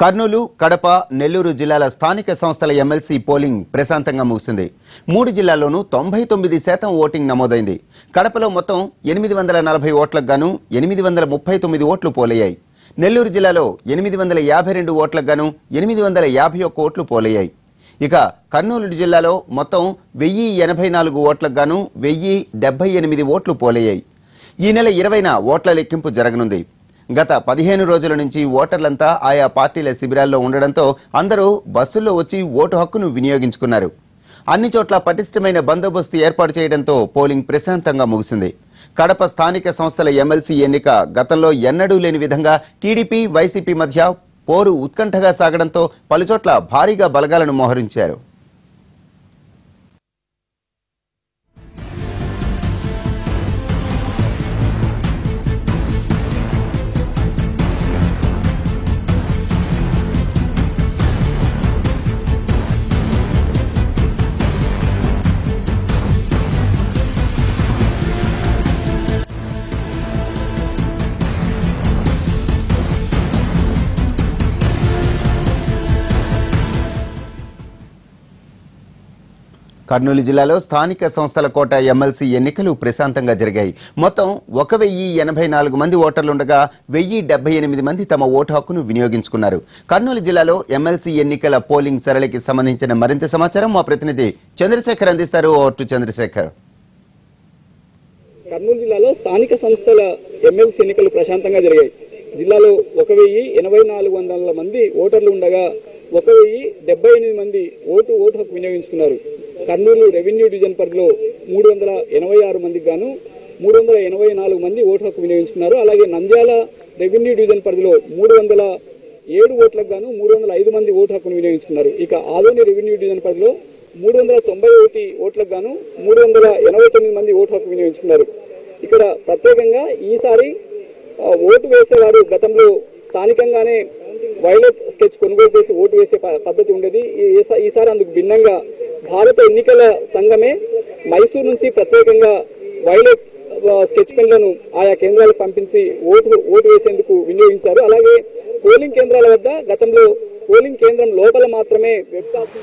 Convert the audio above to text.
కర్నూలు, కడప, నెల్లూరు జిల్లాల స్థానిక సంస్థల ఎమ్మెల్సీ పోలింగ్ ప్రశాంతంగా ముగిసింది. 3 జిల్లాల్లోనూ 99% ఓటింగ్ నమోదైంది. కడపలో మొత్తం 840 ఓట్లకు గాను 839 ఓట్లు పోలయ్యాయి. నెల్లూరు జిల్లాలో 852 ఓట్లకు గాను 851 ఓట్లు పోలయ్యాయి. ఇక కర్నూలు జిల్లాలో మొత్తం 1084 ఓట్లకు గాను 1078 ఓట్లు పోలయ్యాయి. ఈ నెల 20న ఓట్ల లెక్కింపు జరగనుంది. గత 15 రోజుల నుంచి ఓటర్లంతా ఆయా పార్టీల శిబిరాల్లో ఉండడంతో అందరూ బస్సుల్లో వచ్చి ఓటు హక్కును వినియోగించుకున్నారు. అన్ని చోట్ల పటిష్టమైన బందోబస్తు ఏర్పాటు చేయడంతో పోలింగ్ ప్రశాంతంగా ముగిసింది. కడప స్థానిక సంస్థల ఎమ్మెల్సీ ఎన్నిక గతంలో ఎన్నడూ లేని విధంగా టీడీపీ, వైసీపీ మధ్య పోరు ఉత్కంఠగా సాగడంతో పలుచోట్ల భారీగా బలగాలను మోహరించారు. కర్నూలు జిల్లాలో స్థానిక సంస్థల కోట ఎమ్మెల్సీ ఎన్నికలు ప్రశాంతంగా జరిగాయి. మొత్తం 1084 మంది ఓటర్లుండగా 1078 మంది తమ ఓటు హక్కును వినియోగించుకున్నారు. కర్నూలు జిల్లాలో ఎమ్మెల్సీ ఎన్నికల పోలింగ్ సరళికి సంబంధించిన మరింత సమాచారం మా ప్రతినిధి చంద్రశేఖర్ అందిస్తారు. Over to Chandrasekhar. కర్నూలు జిల్లాలో స్థానిక సంస్థల ఎమ్మెల్సీ ఎన్నికలు ప్రశాంతంగా జరిగాయి. జిల్లాలో 1084 మంది ఓటర్లు ఉండగా 1078 మంది ఓటు హక్కు వినియోగించుకున్నారు. కర్నూలు రెవెన్యూ డివిజన్ పరిధిలో 386 మందికి గాను 384 మంది ఓటు హక్కు వినియోగించుకున్నారు. అలాగే నంద్యాల రెవెన్యూ డివిజన్ పరిధిలో 307 ఓట్లకు గాను 305 మంది ఓటు హక్కును వినియోగించుకున్నారు. ఇక ఆదోని రెవెన్యూ డివిజన్ పరిధిలో 391 ఓట్లకు గాను 389 మంది ఓటు హక్కు వినియోగించుకున్నారు. ఇక్కడ ప్రత్యేకంగా ఈసారి ఓటు వేసేవారు గతంలో స్థానికంగానే వైలెట్ స్కెచ్ కొనుగోలు చేసి ఓటు వేసే పద్ధతి ఉండేది. ఈసారి అందుకు భిన్నంగా భారత ఎన్నికల సంఘమే మైసూరు నుంచి ప్రత్యేకంగా వైలెట్ స్కెచ్ పెన్లను ఆయా కేంద్రాలకు పంపించి ఓటు వేసేందుకు వినియోగించారు. అలాగే పోలింగ్ కేంద్రాల వద్ద గతంలో పోలింగ్ కేంద్రం లోపల మాత్రమే వెబ్కాస్ట్